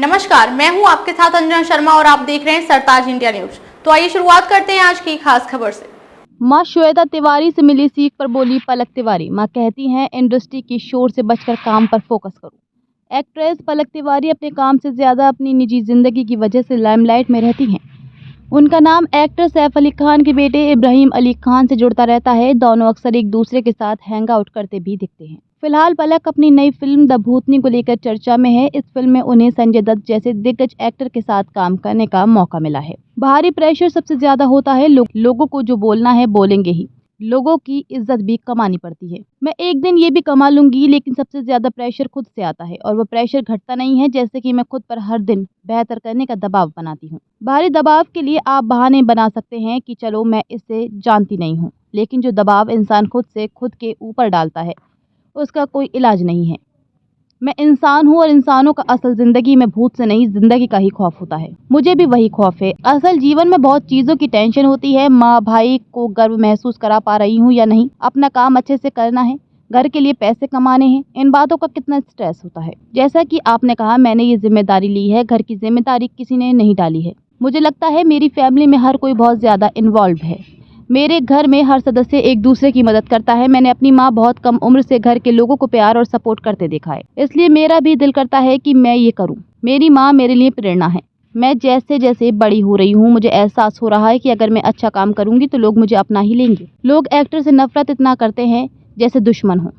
नमस्कार, मैं हूं आपके साथ अंजना शर्मा और आप देख रहे हैं सरताज इंडिया न्यूज। तो आइए शुरुआत करते हैं आज की खास खबर से। मां श्वेता तिवारी से मिली सीख पर बोली पलक तिवारी। मां कहती हैं इंडस्ट्री की शोर से बचकर काम पर फोकस करो। एक्ट्रेस पलक तिवारी अपने काम से ज्यादा अपनी निजी जिंदगी की वजह से लाइमलाइट में रहती हैं। उनका नाम एक्टर सैफ अली खान के बेटे इब्राहिम अली खान से जुड़ता रहता है। दोनों अक्सर एक दूसरे के साथ हैंग आउट करते भी दिखते हैं। फिलहाल पलक अपनी नई फिल्म द भूतनी को लेकर चर्चा में है। इस फिल्म में उन्हें संजय दत्त जैसे दिग्गज एक्टर के साथ काम करने का मौका मिला है। बाहरी प्रेशर सबसे ज्यादा होता है। लोगों को जो बोलना है बोलेंगे ही। लोगों की इज्जत भी कमानी पड़ती है। मैं एक दिन ये भी कमा लूंगी, लेकिन सबसे ज्यादा प्रेशर खुद से आता है और वो प्रेशर घटता नहीं है। जैसे कि मैं खुद पर हर दिन बेहतर करने का दबाव बनाती हूँ। बाहरी दबाव के लिए आप बहाने बना सकते हैं कि चलो मैं इसे जानती नहीं हूँ, लेकिन जो दबाव इंसान खुद से खुद के ऊपर डालता है उसका कोई इलाज नहीं है। मैं इंसान हूँ और इंसानों का असल जिंदगी में भूत से नहीं, जिंदगी का ही खौफ होता है। मुझे भी वही खौफ है। असल जीवन में बहुत चीजों की टेंशन होती है। माँ भाई को गर्व महसूस करा पा रही हूँ या नहीं, अपना काम अच्छे से करना है, घर के लिए पैसे कमाने हैं, इन बातों का कितना स्ट्रेस होता है। जैसा कि आपने कहा, मैंने ये जिम्मेदारी ली है। घर की जिम्मेदारी किसी ने नहीं डाली है। मुझे लगता है मेरी फैमिली में हर कोई बहुत ज्यादा इन्वॉल्व है। मेरे घर में हर सदस्य एक दूसरे की मदद करता है। मैंने अपनी माँ बहुत कम उम्र से घर के लोगों को प्यार और सपोर्ट करते देखा है, इसलिए मेरा भी दिल करता है कि मैं ये करूँ। मेरी माँ मेरे लिए प्रेरणा है। मैं जैसे जैसे बड़ी हो रही हूँ, मुझे एहसास हो रहा है कि अगर मैं अच्छा काम करूंगी तो लोग मुझे अपना ही लेंगे। लोग एक्टर से नफरत इतना करते हैं जैसे दुश्मन हो,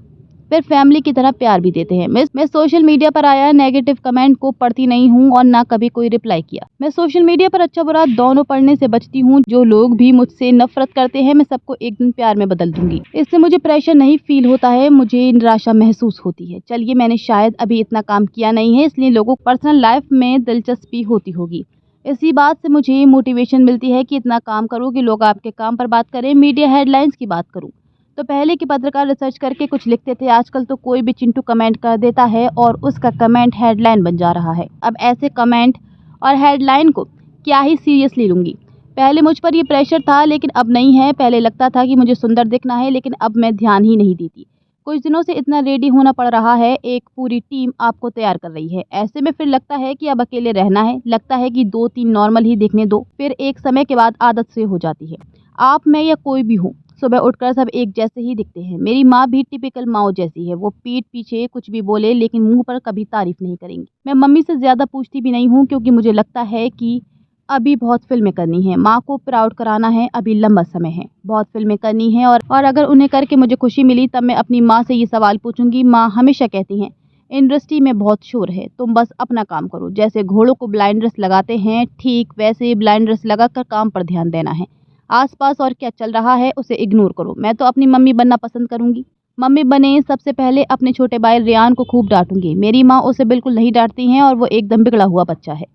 फिर फैमिली की तरह प्यार भी देते हैं। मैं सोशल मीडिया पर आया नेगेटिव कमेंट को पढ़ती नहीं हूँ और ना कभी कोई रिप्लाई किया। मैं सोशल मीडिया पर अच्छा बुरा दोनों पढ़ने से बचती हूँ। जो लोग भी मुझसे नफरत करते हैं, मैं सबको एक दिन प्यार में बदल दूंगी। इससे मुझे प्रेशर नहीं फील होता है, मुझे निराशा महसूस होती है। चलिए, मैंने शायद अभी इतना काम किया नहीं है, इसलिए लोगों को पर्सनल लाइफ में दिलचस्पी होती होगी। इसी बात से मुझे मोटिवेशन मिलती है कि इतना काम करूँ कि लोग आपके काम पर बात करें। मीडिया हेडलाइंस की बात करूँ तो पहले के पत्रकार रिसर्च करके कुछ लिखते थे, आजकल तो कोई भी चिंटू कमेंट कर देता है और उसका कमेंट हेडलाइन बन जा रहा है। अब ऐसे कमेंट और हेडलाइन को क्या ही सीरियसली लूँगी। पहले मुझ पर ये प्रेशर था, लेकिन अब नहीं है। पहले लगता था कि मुझे सुंदर दिखना है, लेकिन अब मैं ध्यान ही नहीं देती। कुछ दिनों से इतना रेडी होना पड़ रहा है, एक पूरी टीम आपको तैयार कर रही है। ऐसे में फिर लगता है कि अब अकेले रहना है। लगता है कि 2-3 नॉर्मल ही दिखने दो, फिर एक समय के बाद आदत से हो जाती है। आप में या कोई भी हो, सुबह उठकर सब एक जैसे ही दिखते हैं। मेरी माँ भी टिपिकल माँ जैसी है। वो पीठ पीछे कुछ भी बोले, लेकिन मुंह पर कभी तारीफ नहीं करेंगी। मैं मम्मी से ज्यादा पूछती भी नहीं हूँ, क्योंकि मुझे लगता है कि अभी बहुत फिल्में करनी है, माँ को प्राउड कराना है, अभी लंबा समय है, बहुत फिल्में करनी है। और अगर उन्हें करके मुझे खुशी मिली, तब मैं अपनी माँ से ये सवाल पूछूंगी। माँ हमेशा कहती हैं इंडस्ट्री में बहुत शोर है, तुम बस अपना काम करो। जैसे घोड़ों को ब्लाइंडर्स लगाते हैं, ठीक वैसे ब्लाइंडर्स लगाकर काम पर ध्यान देना है। आसपास और क्या चल रहा है उसे इग्नोर करो। मैं तो अपनी मम्मी बनना पसंद करूंगी। मम्मी बने सबसे पहले अपने छोटे भाई रियान को खूब डांटूंगी। मेरी माँ उसे बिल्कुल नहीं डांटती हैं और वो एकदम बिगड़ा हुआ बच्चा है।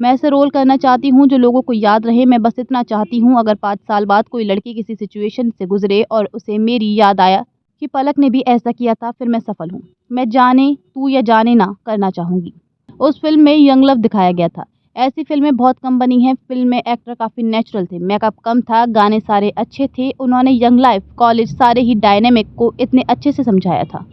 मैं ऐसे रोल करना चाहती हूँ जो लोगों को याद रहे। मैं बस इतना चाहती हूँ, अगर 5 साल बाद कोई लड़की किसी सिचुएशन से गुजरे और उसे मेरी याद आया कि पलक ने भी ऐसा किया था, फिर मैं सफल हूँ। मैं जाने तू या जाने ना करना चाहूंगी। उस फिल्म में यंग लव दिखाया गया था। ऐसी फिल्में बहुत कम बनी हैं। फिल्म में एक्टर काफी नेचुरल थे, मेकअप कम था, गाने सारे अच्छे थे। उन्होंने यंग लाइफ, कॉलेज, सारे ही डायनेमिक को इतने अच्छे से समझाया था।